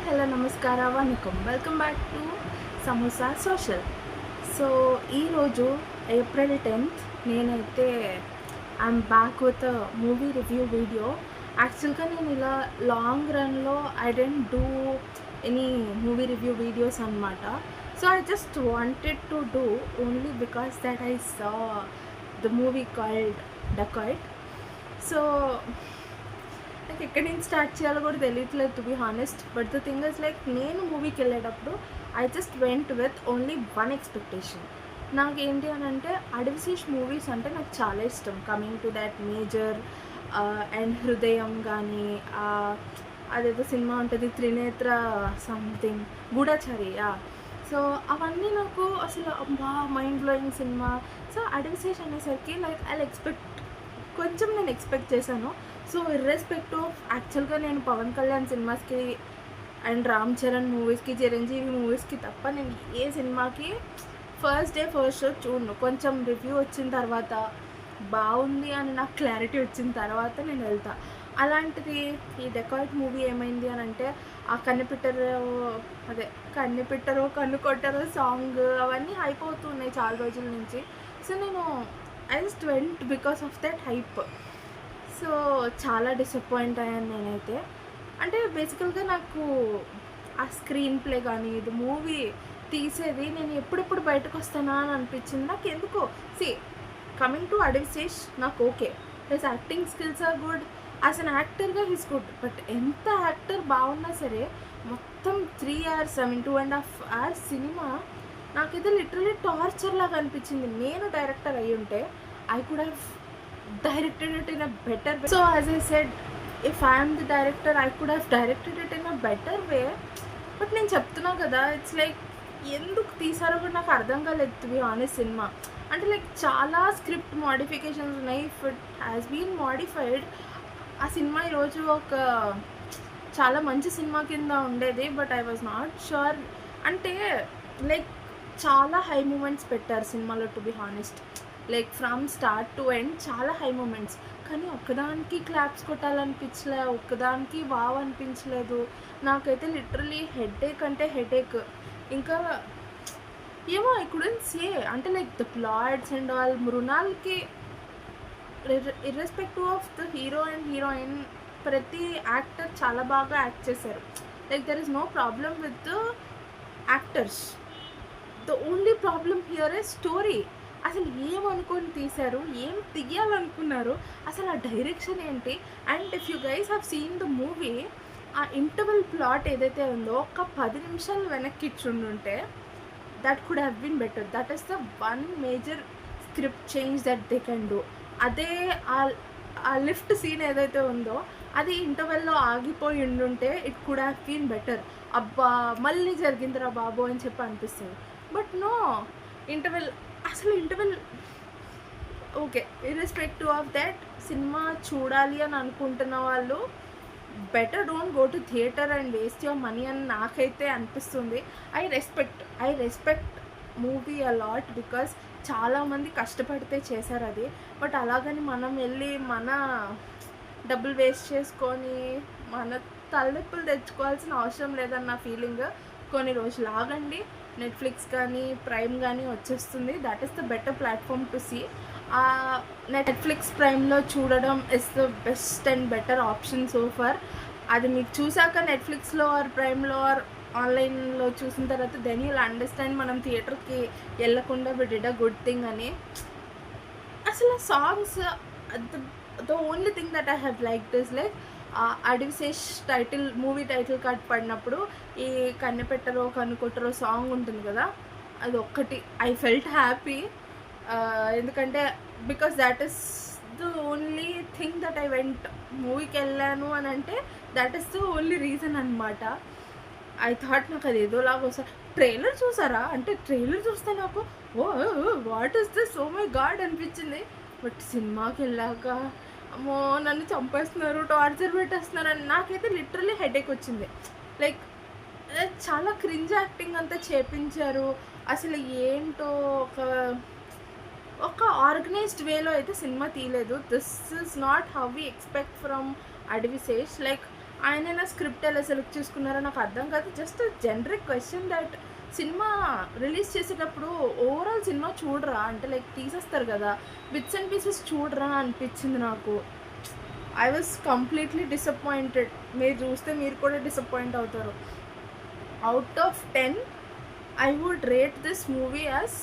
Hello నమస్కార వనకం welcome back to Samosa Social. So ఈరోజు ఏప్రిల్ 10th నేనైతే I'm back with movie review video. యాక్చువల్గా నేను ఇలా లాంగ్ రన్లో I don't do any movie review videos అనమాట. So I just wanted to do only because that I saw the movie called Dacoit. So నాకు ఎక్కడి నుంచి start చేయాలో కూడా తెలియట్లేదు to be honest. But the thing is like నేను మూవీకి వెళ్ళేటప్పుడు I just went with only one expectation. నాకేంటి అని అంటే అడవిశేష్ మూవీస్ అంటే నాకు చాలా ఇష్టం. Coming to that major and హృదయం కానీ అదేదో సినిమా ఉంటుంది త్రినేత్ర సంథింగ్ గూఢచారి. సో అవన్నీ నాకు అసలు బా mind blowing cinema. So Adivi Sesh అనేసరికి లైక్ ఐ ఎక్స్పెక్ట్ కొంచెం నేను ఎక్స్పెక్ట్ చేశాను. సో ఇర్రెస్పెక్టివ్ ఆఫ్ యాక్చువల్గా నేను పవన్ కళ్యాణ్ సినిమాస్కి అండ్ రామ్ చరణ్ మూవీస్కి చిరంజీవి మూవీస్కి తప్ప నేను ఏ సినిమాకి ఫస్ట్ డే ఫస్ట్ షో చూడను. కొంచెం రివ్యూ వచ్చిన తర్వాత బాగుంది అని నాకు క్లారిటీ వచ్చిన తర్వాత నేను వెళ్తా. అలాంటిది ఈ డెకాయిట్ మూవీ ఏమైంది అని అంటే ఆ కన్నిపిట్టరో కన్ను కొట్టరో సాంగ్ అవన్నీ హైప్ అవుతున్నాయి చాలా రోజుల నుంచి. సో నేను I just vent because of that hype. So చాలా డిసప్పాయింట్ అయ్యాను నేనైతే. అంటే బేసికల్గా నాకు ఆ స్క్రీన్ ప్లే కానీ ఇది మూవీ తీసేది నేను ఎప్పుడెప్పుడు బయటకు వస్తానా అని అనిపించింది నాకు ఎందుకో. కమింగ్ టు అడవిశేష్ నాకు okay, his acting skills are good, as an యాక్టర్గా హిస్ గుడ్. బట్ ఎంత యాక్టర్ బాగున్నా సరే మొత్తం 3 hours 2.5 hours సినిమా నాకైతే లిటరలీ టార్చర్ లాగా అనిపించింది. నేను డైరెక్టర్ అయ్యి ఉంటే I could have directed it in a better way. So as I said, if I am the director I could have directed it in a better way. But నేను చెప్తున్నా కదా, it's like ఎందుకు తీసారో కూడా నాకు అర్థం కాలేదు టు బి ఆనెస్ట్. సినిమా అంటే లైక్ చాలా స్క్రిప్ట్ మోడిఫికేషన్స్ ఉన్నాయి. If it has been modified ఆ సినిమా ఈరోజు ఒక చాలా మంచి సినిమా కింద ఉండేది. But I was not sure. అంటే లైక్ చాలా హై మూమెంట్స్ పెట్టారు సినిమాలో to be honest. Like from start to end చాలా హై మూమెంట్స్, కానీ ఒక్కదానికి క్లాప్స్ కొట్టాలనిపించలే, ఒక్కదానికి వావ్ అనిపించలేదు. నాకైతే లిటరలీ హెడేక్ అంటే హెడేక్. ఇంకా ఏమో ఐ కుడెంట్ సే అంటే like the plots and all మృణాల్కి irrespective of the hero and heroine ప్రతి యాక్టర్ చాలా బాగా యాక్ట్ చేశారు. Like there is no problem with the actors. The only problem here is story. అసలు ఏమనుకొని తీశారు, ఏం తీయాలనుకున్నారు, అసలు ఆ డైరెక్షన్ ఏంటి. And if you guys have seen the movie, ఆ ఇంటర్వల్ ప్లాట్ ఏదైతే ఉందో ఒక 10 నిమిషాలు వెనక్కి ఇచ్చుండుంటే that could have been better. That is the one major script change that they can do. అదే ఆ లిఫ్ట్ సీన్ ఏదైతే ఉందో అది ఇంటర్వెల్లో ఆగిపోయి ఉండుంటే it could have been better. అబ్బా మళ్ళీ జరిగిందిరా బాబు అని చెప్పి అనిపిస్తుంది. But no, interval okay. Irrespective of that సినిమా చూడాలి అని అనుకుంటున్న వాళ్ళు better don't go to theatre and waste your money అని నాకైతే అనిపిస్తుంది. I respect movie a lot because చాలామంది కష్టపడితే చేశారు అది. బట్ అలాగని మనం వెళ్ళి మన డబ్బులు వేస్ట్ చేసుకొని మన తలనొప్పులు తెచ్చుకోవాల్సిన అవసరం లేదన్న ఫీలింగ్. కొన్ని రోజులు ఆగండి, నెట్ఫ్లిక్స్ కానీ ప్రైమ్ కానీ వచ్చేస్తుంది. That is the better platform to see. Netflix ప్రైమ్లో చూడడం is the best and better option so far. అది మీకు చూసాక నెట్ఫ్లిక్స్లో ఆర్ ప్రైమ్లో ఆర్ ఆన్లైన్లో చూసిన తర్వాత దెన్ యూల్ అండర్స్టాండ్ మనం థియేటర్కి వెళ్ళకుండా we did a good thing అని. అసలు songs the only thing that I have liked is like Adivi Sesh movie title card పడినప్పుడు ఈ కన్నెపెట్టరో కన్నుకొట్టరో సాంగ్ ఉంటుంది కదా, అది ఒక్కటి ఐ ఫెల్ట్ హ్యాపీ. ఎందుకంటే because that is the only thing that I went. మూవీకి వెళ్ళాను అని అంటే that is the only reason అనమాట. ఐ థాట్ నాకు అది ఏదోలాగా వస్తారు. ట్రైలర్ చూసారా అంటే ట్రైలర్ చూస్తే నాకు what is this, oh my god అనిపించింది. బట్ సినిమాకి వెళ్ళాక అమ్మో నన్ను చంపేస్తున్నారు, టార్చర్ పెట్టేస్తున్నారు అని నాకైతే లిటరలీ హెడేక్ వచ్చింది. లైక్ చాలా క్రింజ్ యాక్టింగ్ అంతా చేపించారు. అసలు ఏంటో ఒక ఆర్గనైజ్డ్ వేలో అయితే సినిమా తీయలేదు. This is not how we expect from Adivi Sesh. Like ఆయన నా స్క్రిప్ట్ ఎలా సెలెక్ట్ చేసుకున్నారో నాకు అర్థం కాదు. Just generic question that cinema release చేసేటప్పుడు ఓవరాల్ సినిమా చూడరా అంటే లైక్ తీసేస్తారు కదా, బిట్స్ అండ్ పీసెస్ చూడరా అనిపించింది నాకు. I was completely disappointed. మీరు చూస్తే మీరు కూడా డిసప్పాయింట్ అవుతారు. Out of 10 I would rate this movie as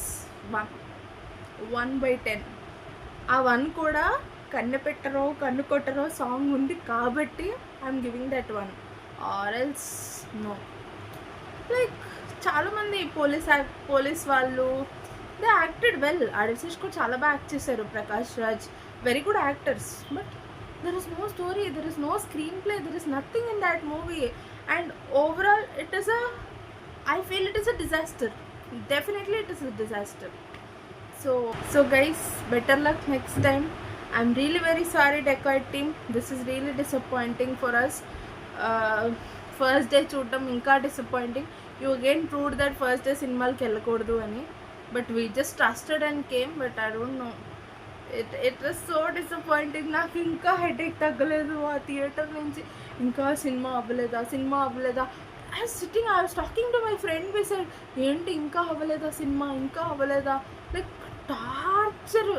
1/10. ఆ 1 కూడా కన్ను పెట్టరో కన్ను కొట్టరో సాంగ్ ఉంది కాబట్టి I'm giving that 1 or else no. Like చాలామంది పోలీస్ వాళ్ళు దే యాక్టెడ్ వెల్. ఆడల్సిస్ కూడా చాలా బాగా యాక్ట్ చేశారు. Prakash Raj very good actors. But there is no story, there is no screenplay, there is nothing in that movie, and overall it is a, I feel it is a disaster. Definitely it is a disaster. So guys, better luck next time. I'm really very sorry Dacoit team, this is really disappointing for us. First day చూడడం ఇంకా disappointing. You again proved that first day సినిమాలకి వెళ్ళకూడదు అని, but we just trusted and came, but I don't know, it was so disappointing. నాకు ఇంకా headache తగ్గలేదు ఆ theatre నుంచి. ఇంకా సినిమా అవ్వలేదా. I was talking to my friend beside, ఏంటి ఇంకా అవ్వలేదా లైక్ టార్చర్.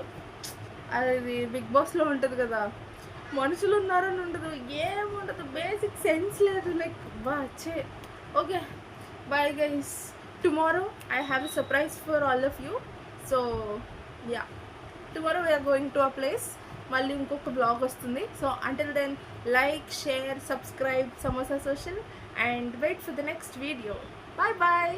అది బిగ్ బాస్లో ఉంటుంది కదా, మనుషులు ఉన్నారని ఉండదు, ఏముండదు, బేసిక్ సెన్స్ లేదు. లైక్ వచ్చే okay bye guys. Tomorrow I have a surprise for all of you. So yeah, tomorrow we are going to a place. మళ్ళీ ఇంకొక బ్లాగ్ వస్తుంది. So until then, like, share, subscribe Samosa Social and wait for the next video. Bye bye.